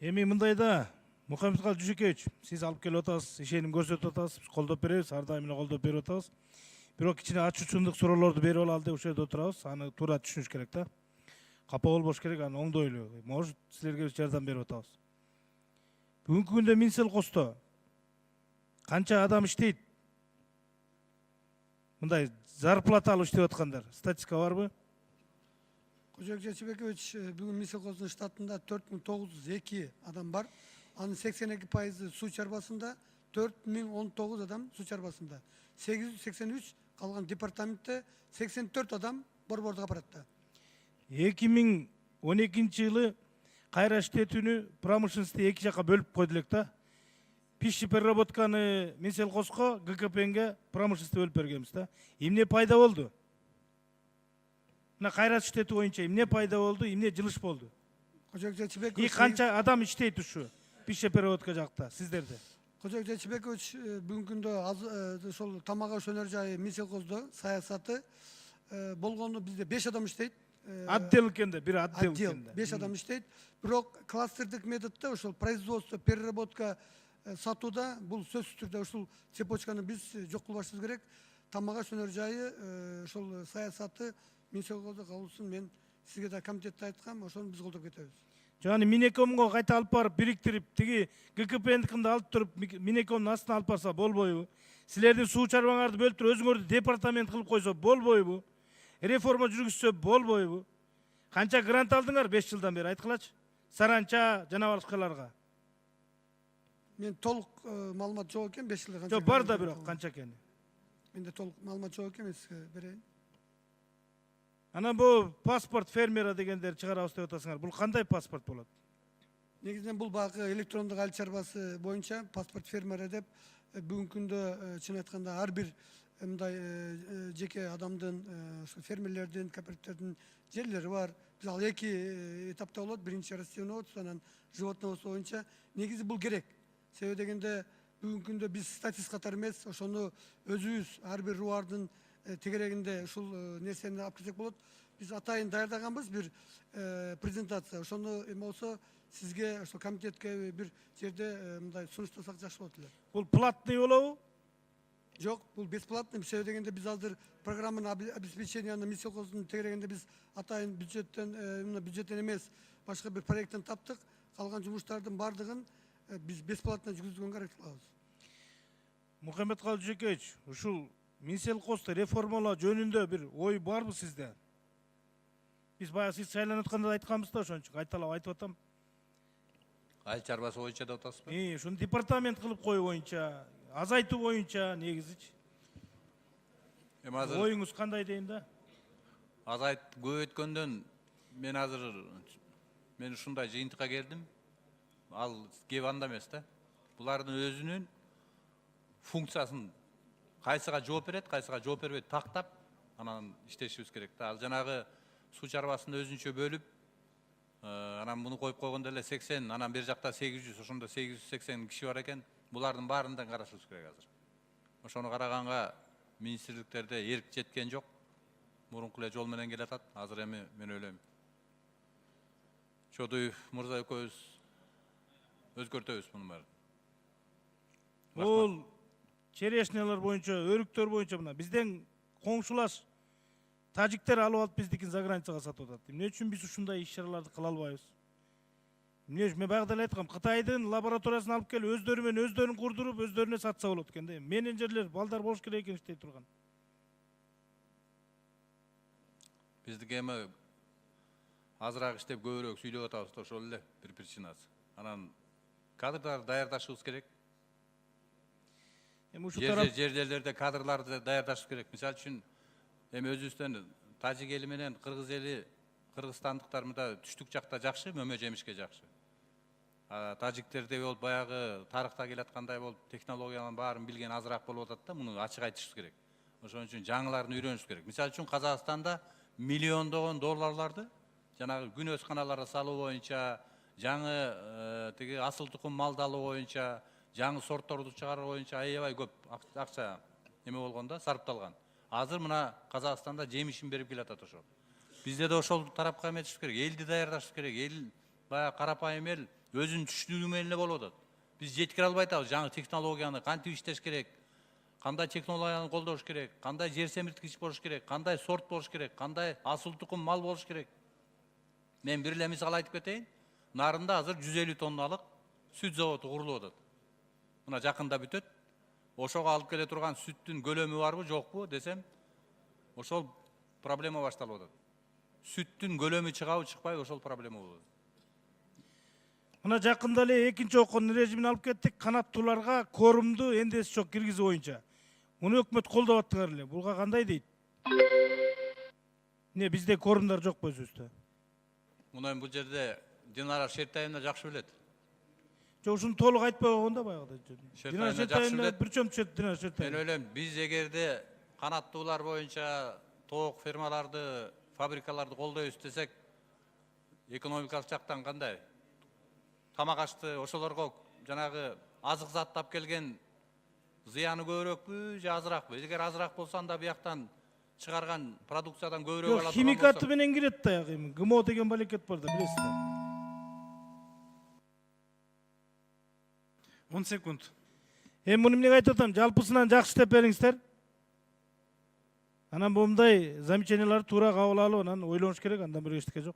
Эми мындайда Мухаммедкалый Жүжекевич, сиз алып келип атасыз, ишеним көрсөтүп атасыз, биз колдоп беребиз, ар дайым эле колдоп берип атабыз. Бирок кичине ачуучундук суроолорду берип алалы деп ушул жерде отурабыз. Аны туура түшүнүш керек да. Капа болбош керек, аны оңдойлу. Может, силерге биз жардам берип атабыз. Бүгүнкү күндө Минселкосто канча адам иштейт? Мындай зарплата алып иштеп аткандар. Статистика барбы? Кожоек Жечебекович, бүгүн Минселкостун штатында 4902 адам бар. Анын 82% суу чарбасында, 4019 адам суу чарбасында. 883 калган департаментте 84 адам борбордук аппаратта. 2012 жылы кайра иштетүүнү промышленности эки жакка бөлүп койду элек да. Пищи переработканы Минселкоско, ГКПНге промышленности бөлүп бергенбиз да. Эмне пайда болду? Мына кайра иштетүү боюнча эмне пайда болду, эмне жылыш болду? Кожоек Жечебекович, Канча адам иштейт ушу пищи переработка жакта сиздерде? Кожоек Жечебекович, бүгүнкү күндө ошол тамак аш өнөр жайы Минселкосто саясаты болгону бизде 5 адам иштейт. Отдел экенде, бир отдел Отдел экенде. 5 адам иштейт. Бирок кластердик методдо ошол производство, переработка, сатууда бул сөзсүз түрдө ушул цепочканы биз жок кылбашыбыз керек. Тамак аш өнөр жайы ошол саясаты Минселкосто калуусун мен сизге да комитетте айткам, ошону биз колдоп кетебиз. Жана Минекомго кайта алып барып бириктирип, тиги ГКПНдикинде алып туруп Минекомдун астына алып барса болбойбу? Силердин суу чарбаңарды бөлүп туруп өзүңөрдү департамент кылып койсо болбойбу? Реформа жүргүзсө болбойбу? Канча грант алдыңар 5 жылдан бери айткылачы? Саранча жана башкаларга. Мен толук маалымат жок экен 5 жылда канча. Жок, бар да бирок канча экени. Менде толук маалымат жок экен, мен сизге берейин. Анан бул паспорт фермера дегендер чыгарабыз деп атасыңар. Бул кандай паспорт болот? Негизинен бул багы электрондук ал чарбасы боюнча паспорт фермера деп бүгүнкү күндө чын айтканда ар бир мындай жеке адамдын, фермерлердин, кооперативдердин жерлери бар. Биз ал эки этапта болот. Биринчи растениябыз, анан животноводство боюнча. Негизи бул керек. Себеби дегенде бүгүнкү күндө биз статист катары эмес, ошону өзүбүз ар бир рубардын тегерегинде ушул нерсени алып келсек болот. Биз атайын даярдаганбыз бир презентация. Ошону эме болсо сизге ошо комитетке бир жерде мындай сунуштасак жакшы болот эле. Бул платный болобу? Жок, бул бесплатный. Себеби дегенде биз азыр программаны обеспеченияны Минселкостун тегерегинде биз атайын бюджеттен эмес, башка бир проекттен таптык. Калган жумуштардын бардыгын биз бесплатно жүргүзгөнгө аракет кылабыз. Мухаммедкалый Жүжекевич, ушул Минселкосту реформалоо жөнүндө бир ой барбы сизде? Биз баягы сиз шайланып атканда да айтканбыз да, ошон үчүн кайталап айтып атам. Ал чарбасы боюнча деп атасызбы? Ушуну департамент кылып коюу боюнча, азайтуу боюнча негизичи. Эми азыр Оюңуз кандай дейин да? азайт көбөйткөндөн мен азыр ушундай жыйынтыкка келдим. Ал кеп анда эмес да. Булардын өзүнүн функциясын кайсыга жооп берет, кайсыга жооп бербейт тактап, анан иштешибиз керек да. Ал жанагы суу чарбасын өзүнчө бөлүп, анан муну коюп койгондо эле 80, анан бер жакта 800, ошондо 880 киши бар экен. Булардын баарында карашыбыз керек азыр. Ошону караганга министрликтерде эрк жеткен жок. Мурунку эле жол менен келатат. Азыр эми мен ойлойм. Чодуев мырза экөөбүз өзгөртөбүз муну баарын. Бул черешнялар боюнча, өрүктөр боюнча мына бизден коңшулаш тажиктер алып алып биздикин за границага сатып атат. Эмне үчүн биз ушундай иш-чараларды кыла албайбыз? Эмне үчүн мен баягыда эле айткам, Кытайдын лабораториясын алып келип өздөрү менен өздөрүн курдуруп, өздөрүнө сатса болот экен да. Менеджерлер, балдар болуш керек экен иштей турган. Биздики эми азыраак иштеп көбүрөөк сүйлөп атабыз да, ошол эле бир причинасы. Анан кадрдар даярдашыбыз керек. Эми ушу тарап Жерлерде кадрларды даярдашыбыз керек. Мисалы үчүн эми өзүбүздөн тажик эли менен кыргыз эли, кыргызстандыктар мында түштүк жакта жакшы, мөмө жемишке жакшы. Тажиктерде болуп баягы тарыхта келаткандай болуп, технологиянын баарын билген азыраак болуп атат да, муну ачык айтышыбыз керек. Ошон үчүн жаңыларын үйрөнүш керек. Мисалы үчүн Казакстанда миллиондогон долларларды жанагы күнөс каналарга салуу боюнча, жаңы тиги асыл тукум малды алуу боюнча, жаңы сортторду чыгаруу боюнча аябай көп акча эме болгон да, сарпталган. Азыр мына Казакстанда жемишин берип келатат ошол. Бизде да ошол тарапка эметишибиз керек, элди даярдашыбыз керек, эл баягы карапайым эл өзүнүн түшүнүгү менен эле болуп атат. Биз жеткире албай атабыз жаңы технологияны кантип иштеш керек, кандай технологияны колдош керек, кандай жер семирткич болуш керек, кандай сорт болуш керек, кандай асыл тукум мал болуш керек. Мен бир эле мисал айтып кетейин. Нарында азыр 150 тонналык сүт заводу курулуп атат. Мына жакында бүтөт. Ошого алып келе турган сүттүн көлөмү барбы, жокпу десем, ошол проблема башталып атат. Сүттүн көлөмү чыгабы, чыкпайбы, ошол проблема болот. Мына жакында эле экинчи окуун режимин алып кеттик. Канаттууларга корумду эндеси жок киргизүү боюнча. Муну өкмөт колдоп аттыңар эле. Буга кандай дейт? Не бизде корумдар жокпу өзүбүздө? Муну эми бул жерде Динара Шертаевна жакшы билет. Жок, ушуну толук айтпай койгондо баягыда. Шертаевна Динара жакшы Шертаевна билет. бир чөм түшөт Динара Мен Шертаевна. ойлойм, биз эгерде канаттуулар боюнча тоок фермаларды, фабрикаларды колдойбуз десек, экономикалык жактан кандай? Тамак ашты ошолорго жанагы азык заттап келген зыяны көбүрөкпү же азыракпы? Эгер азыраак болсо анда бияктан чыгарган продукциядан көбүрөөк ала Жок, турган химикаты менен кирет да ягы. ГМО деген балекет бар да, билесиз. 10 секунд. Муну эмнеге айтып атам? Жалпысынан жакшы деп бериңиздер. Анан мындай замечанияларды туура кабыл алып, анан ойлонуш керек, андан бир эчтеке жок.